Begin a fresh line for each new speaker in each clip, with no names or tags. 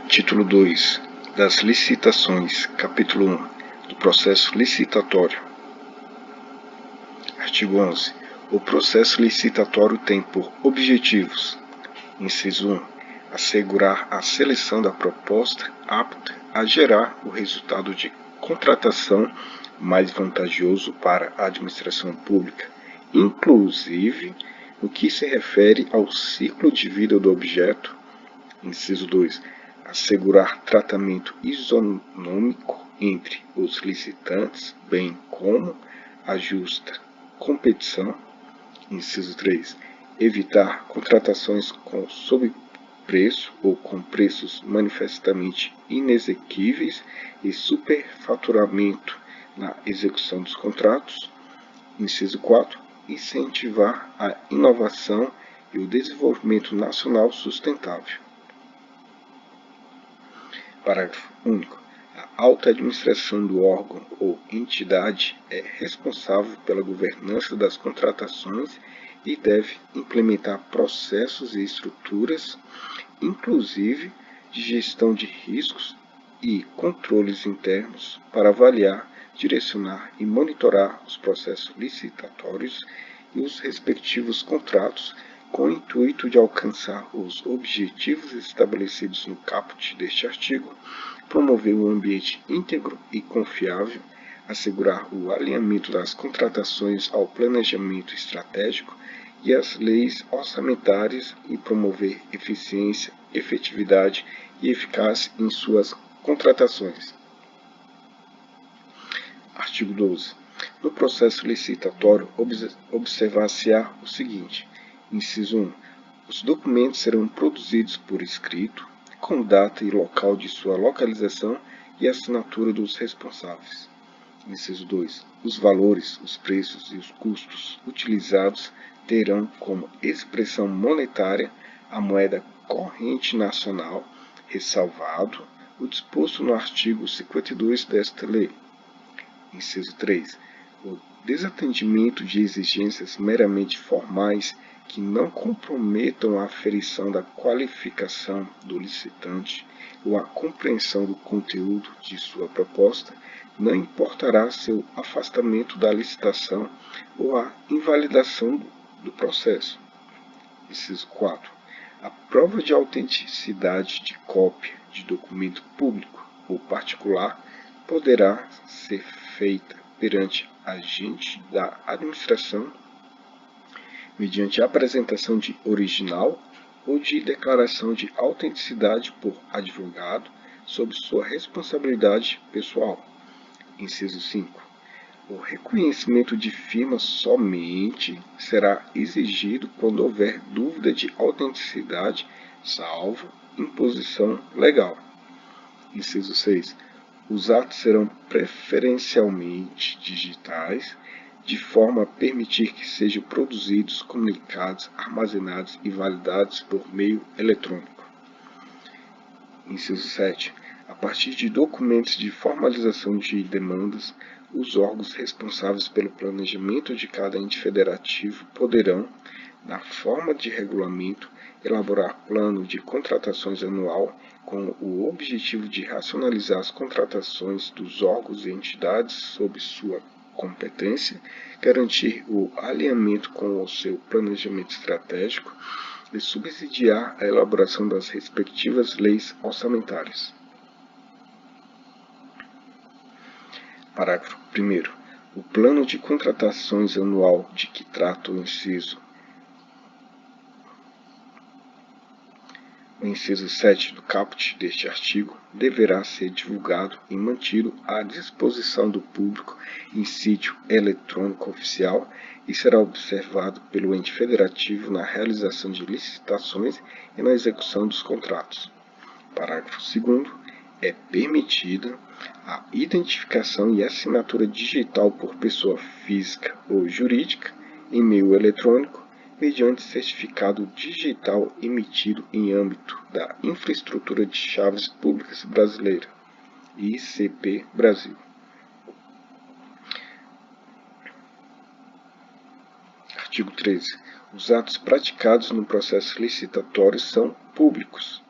Título 2 das licitações, capítulo 1 do processo licitatório. Artigo 11. O processo licitatório tem por objetivos: inciso 1. Assegurar a seleção da proposta apta a gerar o resultado de contratação mais vantajoso para a administração pública, inclusive no que se refere ao ciclo de vida do objeto. Inciso 2. Assegurar tratamento isonômico entre os licitantes, bem como a justa competição. Inciso 3. Evitar contratações com sobrepreço ou com preços manifestamente inexequíveis e superfaturamento na execução dos contratos. Inciso 4. Incentivar a inovação e o desenvolvimento nacional sustentável. Parágrafo único. A alta administração do órgão ou entidade é responsável pela governança das contratações e deve implementar processos e estruturas, inclusive de gestão de riscos e controles internos, para avaliar, direcionar e monitorar os processos licitatórios e os respectivos contratos, com o intuito de alcançar os objetivos estabelecidos no caput deste artigo, promover um ambiente íntegro e confiável, assegurar o alinhamento das contratações ao planejamento estratégico e às leis orçamentárias e promover eficiência, efetividade e eficácia em suas contratações. Artigo 12. No processo licitatório, observar-se-á o seguinte: inciso 1. Os documentos serão produzidos por escrito, com data e local de sua localização e assinatura dos responsáveis. Inciso 2. Os valores, os preços e os custos utilizados terão como expressão monetária a moeda corrente nacional, ressalvado o disposto no artigo 52 desta lei. Inciso 3. O desatendimento de exigências meramente formais que não comprometam a aferição da qualificação do licitante ou a compreensão do conteúdo de sua proposta não importará seu afastamento da licitação ou a invalidação do processo. Inciso 4. A prova de autenticidade de cópia de documento público ou particular poderá ser feita perante agente da administração mediante apresentação de original ou de declaração de autenticidade por advogado sob sua responsabilidade pessoal. Inciso 5. O reconhecimento de firma somente será exigido quando houver dúvida de autenticidade, salvo imposição legal. Inciso 6. Os atos serão preferencialmente digitais, de forma a permitir que sejam produzidos, comunicados, armazenados e validados por meio eletrônico. Inciso 7. A partir de documentos de formalização de demandas, os órgãos responsáveis pelo planejamento de cada ente federativo poderão, na forma de regulamento, elaborar plano de contratações anual com o objetivo de racionalizar as contratações dos órgãos e entidades sob sua competência, garantir o alinhamento com o seu planejamento estratégico e subsidiar a elaboração das respectivas leis orçamentárias. Parágrafo 1º. O plano de contratações anual de que trata o inciso 7 do caput deste artigo deverá ser divulgado e mantido à disposição do público em sítio eletrônico oficial e será observado pelo ente federativo na realização de licitações e na execução dos contratos. Parágrafo 2º. É permitida a identificação e assinatura digital por pessoa física ou jurídica em meio eletrônico, mediante certificado digital emitido em âmbito da Infraestrutura de Chaves Públicas Brasileira, ICP Brasil. Artigo 13. Os atos praticados no processo licitatório são públicos.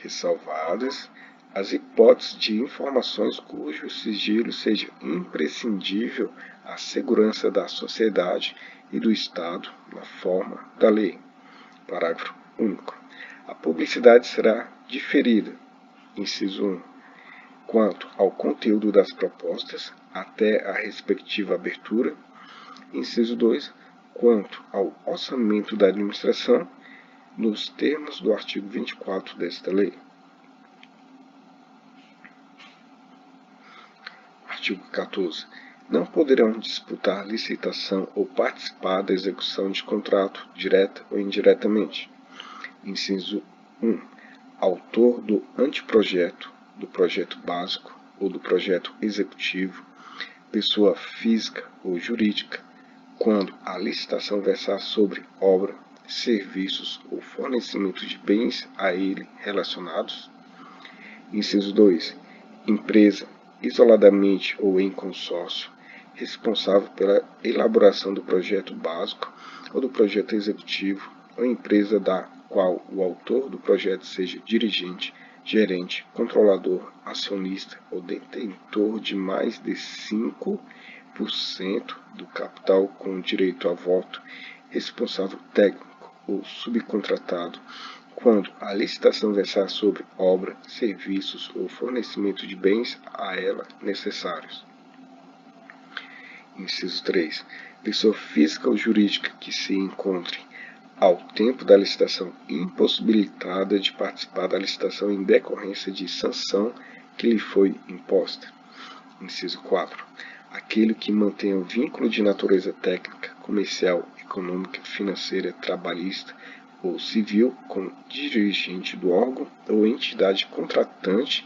ressalvadas as hipóteses de informações cujo sigilo seja imprescindível à segurança da sociedade e do Estado na forma da lei. Parágrafo único. A publicidade será diferida, inciso 1, quanto ao conteúdo das propostas até a respectiva abertura, inciso 2, quanto ao orçamento da administração, nos termos do artigo 24 desta lei. Artigo 14. Não poderão disputar licitação ou participar da execução de contrato, direta ou indiretamente. Inciso 1. Autor do anteprojeto, do projeto básico ou do projeto executivo, pessoa física ou jurídica, quando a licitação versar sobre obra, serviços ou fornecimento de bens a ele relacionados. Inciso 2. Empresa, isoladamente ou em consórcio, responsável pela elaboração do projeto básico ou do projeto executivo, ou empresa da qual o autor do projeto seja dirigente, gerente, controlador, acionista ou detentor de mais de 5% do capital com direito a voto, responsável técnico ou subcontratado, quando a licitação versar sobre obra, serviços ou fornecimento de bens a ela necessários. Inciso 3. Pessoa física ou jurídica que se encontre, ao tempo da licitação, impossibilitada de participar da licitação em decorrência de sanção que lhe foi imposta. Inciso 4. Aquele que mantenha um vínculo de natureza técnica, comercial, econômica, financeira, trabalhista ou civil com o dirigente do órgão ou entidade contratante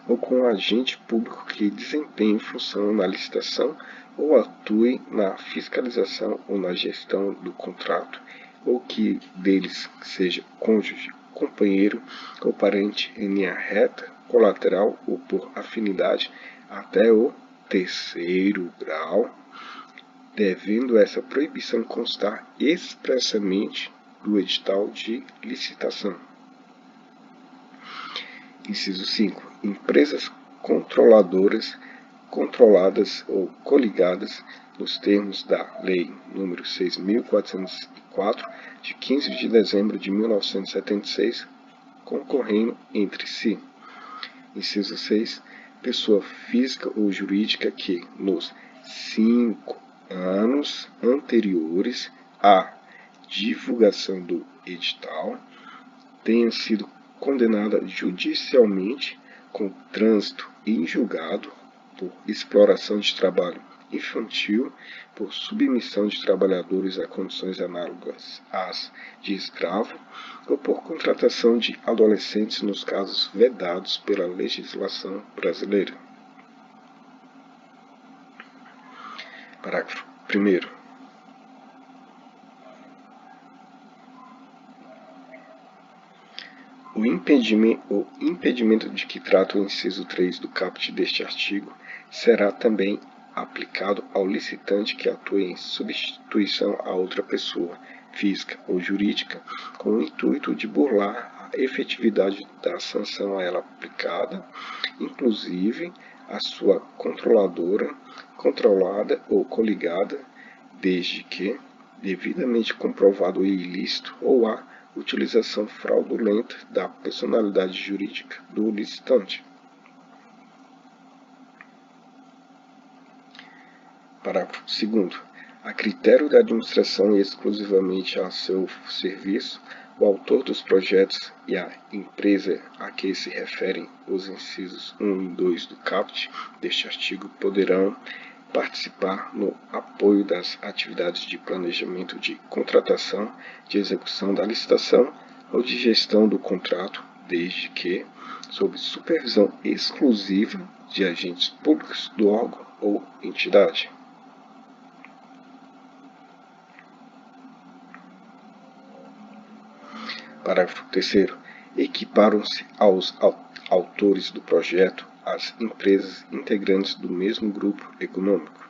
ou com o agente público que desempenhe função na licitação ou atue na fiscalização ou na gestão do contrato, ou que deles seja cônjuge, companheiro ou parente em linha reta, colateral ou por afinidade até o terceiro grau, devendo essa proibição constar expressamente do edital de licitação. Inciso 5. Empresas controladoras, controladas ou coligadas nos termos da Lei nº 6.404, de 15 de dezembro de 1976, concorrendo entre si. Inciso 6. Pessoa física ou jurídica que, nos 5 anos anteriores à divulgação do edital, tenha sido condenada judicialmente com trânsito em julgado por exploração de trabalho infantil, por submissão de trabalhadores a condições análogas às de escravo, ou por contratação de adolescentes nos casos vedados pela legislação brasileira. Parágrafo 1º. O impedimento de que trata o inciso 3 do caput deste artigo será também aplicado ao licitante que atue em substituição a outra pessoa, física ou jurídica, com o intuito de burlar a efetividade da sanção a ela aplicada, inclusive a sua controladora, controlada ou coligada, desde que devidamente comprovado o ilícito ou a utilização fraudulenta da personalidade jurídica do licitante. Parágrafo 2º. A critério da administração e exclusivamente a seu serviço, o autor dos projetos e a empresa a que se referem os incisos 1 e 2 do caput deste artigo poderão participar no apoio das atividades de planejamento de contratação, de execução da licitação ou de gestão do contrato, desde que sob supervisão exclusiva de agentes públicos do órgão ou entidade. Parágrafo 3º. Equiparam-se aos autores do projeto as empresas integrantes do mesmo grupo econômico.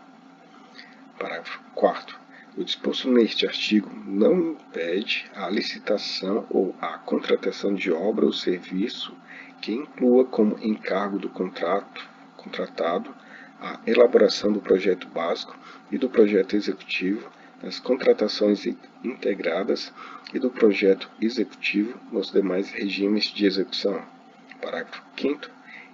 Parágrafo 4º. O disposto neste artigo não impede a licitação ou a contratação de obra ou serviço que inclua como encargo do contratado a elaboração do projeto básico e do projeto executivo, das contratações integradas e do projeto executivo nos demais regimes de execução. Parágrafo 5º.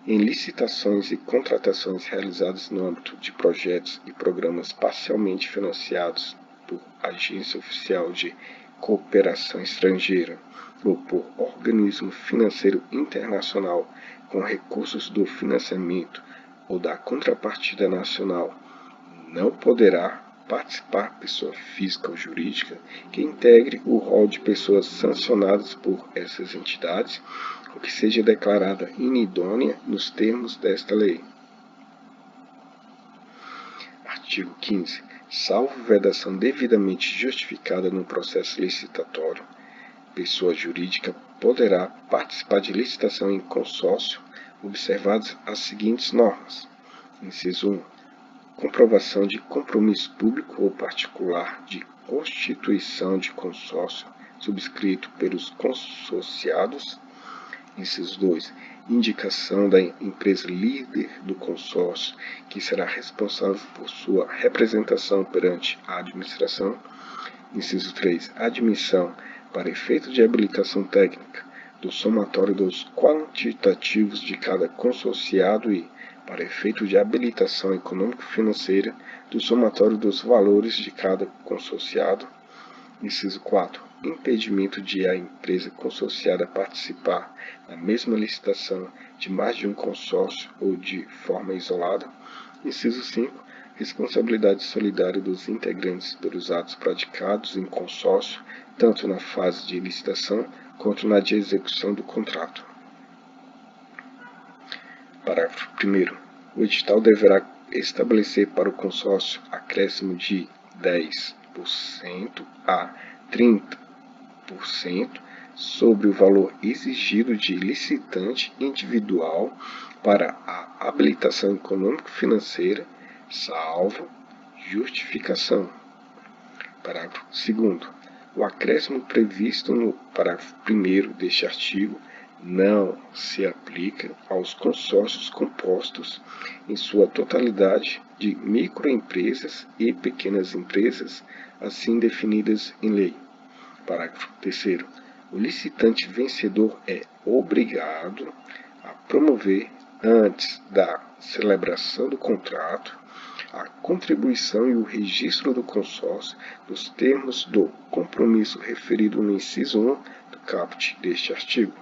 Em licitações e contratações realizadas no âmbito de projetos e programas parcialmente financiados por agência oficial de cooperação estrangeira ou por organismo financeiro internacional com recursos do financiamento ou da contrapartida nacional, não poderá participar pessoa física ou jurídica que integre o rol de pessoas sancionadas por essas entidades ou que seja declarada inidônea nos termos desta lei. Artigo 15. Salvo vedação devidamente justificada no processo licitatório, pessoa jurídica poderá participar de licitação em consórcio, observadas as seguintes normas. Inciso 1. Comprovação de compromisso público ou particular de constituição de consórcio subscrito pelos consorciados. Inciso 2. Indicação da empresa líder do consórcio, que será responsável por sua representação perante a administração. Inciso 3. Admissão, para efeito de habilitação técnica, do somatório dos quantitativos de cada consorciado e, para efeito de habilitação econômico-financeira, do somatório dos valores de cada consorciado. Inciso 4. Impedimento de a empresa consorciada participar na mesma licitação de mais de um consórcio ou de forma isolada. Inciso 5. Responsabilidade solidária dos integrantes pelos atos praticados em consórcio, tanto na fase de licitação quanto na de execução do contrato. Parágrafo 1º. O edital deverá estabelecer para o consórcio acréscimo de 10% a 30% sobre o valor exigido de licitante individual para a habilitação econômico-financeira, salvo justificação. Parágrafo 2º. O acréscimo previsto no parágrafo 1º deste artigo não se aplica aos consórcios compostos, em sua totalidade, de microempresas e pequenas empresas, assim definidas em lei. Parágrafo 3º. O licitante vencedor é obrigado a promover, antes da celebração do contrato, a contribuição e o registro do consórcio nos termos do compromisso referido no inciso 1 do caput deste artigo.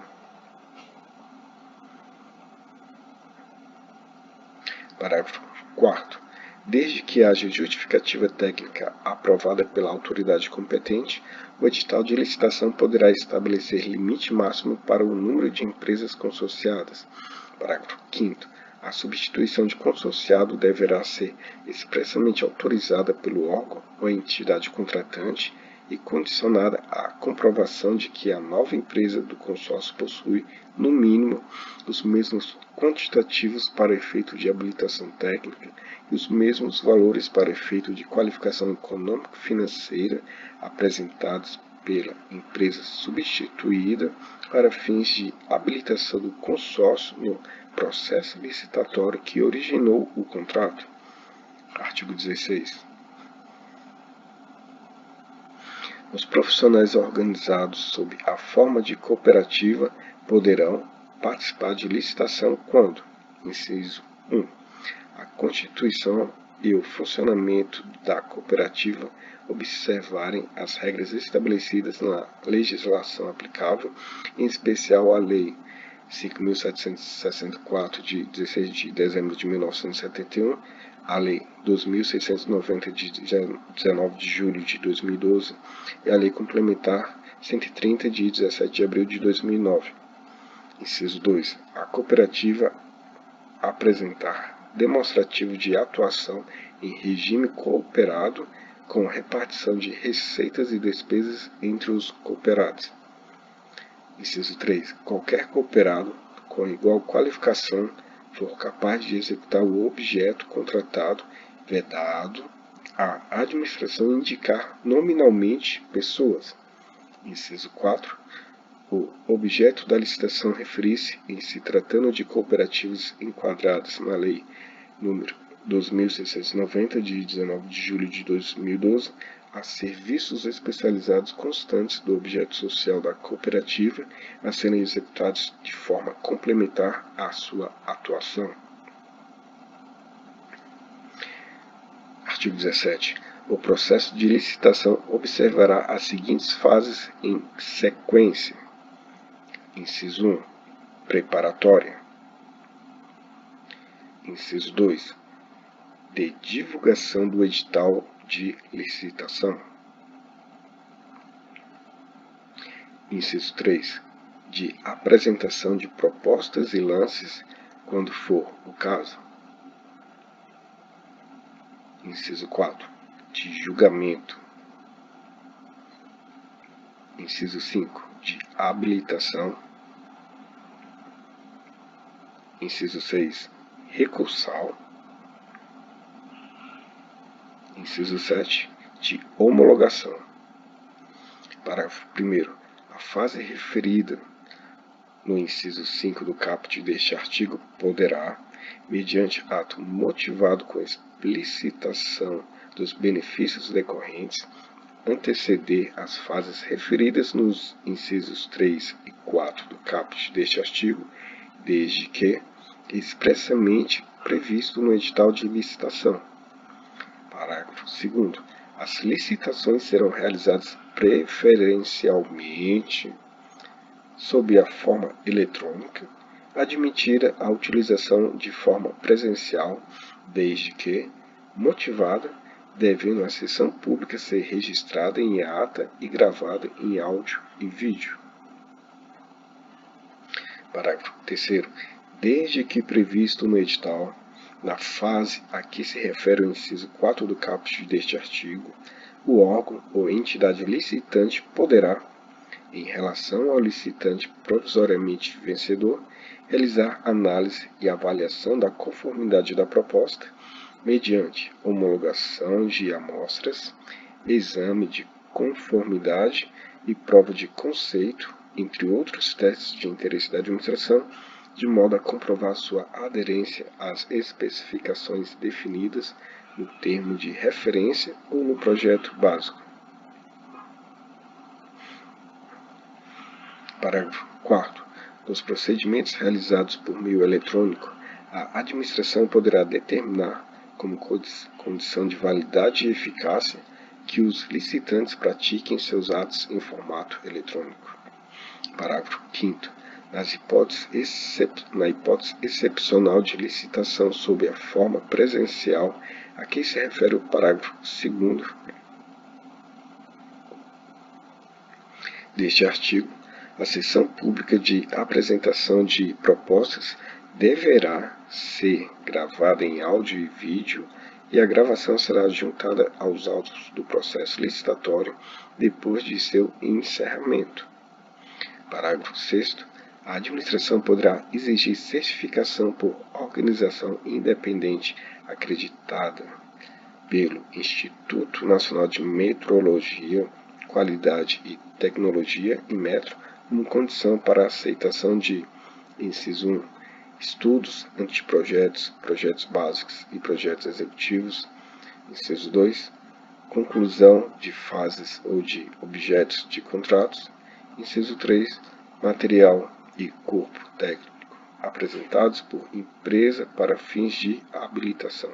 Parágrafo 4º. Desde que haja justificativa técnica aprovada pela autoridade competente, o edital de licitação poderá estabelecer limite máximo para o número de empresas consorciadas. Parágrafo 5º. A substituição de consorciado deverá ser expressamente autorizada pelo órgão ou entidade contratante e condicionada à comprovação de que a nova empresa do consórcio possui, no mínimo, os mesmos quantitativos para efeito de habilitação técnica e os mesmos valores para efeito de qualificação econômico-financeira apresentados pela empresa substituída para fins de habilitação do consórcio no processo licitatório que originou o contrato. Artigo 16. Os profissionais organizados sob a forma de cooperativa poderão participar de licitação quando, inciso 1, a constituição e o funcionamento da cooperativa observarem as regras estabelecidas na legislação aplicável, em especial a Lei 5.764, de 16 de dezembro de 1971, a Lei 2.690, de 19 de julho de 2012, e a Lei Complementar 130, de 17 de abril de 2009. Inciso 2. A cooperativa apresentar demonstrativo de atuação em regime cooperado com repartição de receitas e despesas entre os cooperados. Inciso 3. Qualquer cooperado com igual qualificação for capaz de executar o objeto contratado, vedado a administração indicar nominalmente pessoas. Inciso 4. o objeto da licitação referir-se, em se tratando de cooperativas enquadradas na Lei nº 2.690, de 19 de julho de 2012, a serviços especializados constantes do objeto social da cooperativa a serem executados de forma complementar à sua atuação. Artigo 17. O processo de licitação observará as seguintes fases em sequência. Inciso 1. Preparatória. Inciso 2. De divulgação do edital de licitação. Inciso 3. De apresentação de propostas e lances, quando for o caso. Inciso 4. De julgamento. Inciso 5. De habilitação. Inciso 6. Recursal. Inciso 7. De homologação. Parágrafo 1º. A fase referida no inciso 5 do caput deste artigo poderá, mediante ato motivado com explicitação dos benefícios decorrentes, anteceder as fases referidas nos incisos 3 e 4 do caput deste artigo, desde que expressamente previsto no edital de licitação. Parágrafo 2º. As licitações serão realizadas preferencialmente sob a forma eletrônica, admitida a utilização de forma presencial, desde que motivada, devendo a sessão pública ser registrada em ata e gravada em áudio e vídeo. Parágrafo 3º. Desde que previsto no edital, na fase a que se refere o inciso 4 do caput deste artigo, o órgão ou entidade licitante poderá, em relação ao licitante provisoriamente vencedor, realizar análise e avaliação da conformidade da proposta, mediante homologação de amostras, exame de conformidade e prova de conceito, entre outros testes de interesse da administração, de modo a comprovar sua aderência às especificações definidas no termo de referência ou no projeto básico. Parágrafo 4º. Nos procedimentos realizados por meio eletrônico, a administração poderá determinar, como condição de validade e eficácia, que os licitantes pratiquem seus atos em formato eletrônico. Parágrafo 5º. Na hipótese excepcional de licitação sob a forma presencial a que se refere o parágrafo 2º deste artigo, a sessão pública de apresentação de propostas deverá ser gravada em áudio e vídeo e a gravação será juntada aos autos do processo licitatório depois de seu encerramento. Parágrafo 6º. A administração poderá exigir certificação por organização independente acreditada pelo Instituto Nacional de Metrologia, Qualidade e Tecnologia, INMETRO, como condição para a aceitação de, inciso 1, estudos, anteprojetos, projetos básicos e projetos executivos, inciso 2, conclusão de fases ou de objetos de contratos, inciso 3, material e corpo técnico apresentados por empresa para fins de habilitação.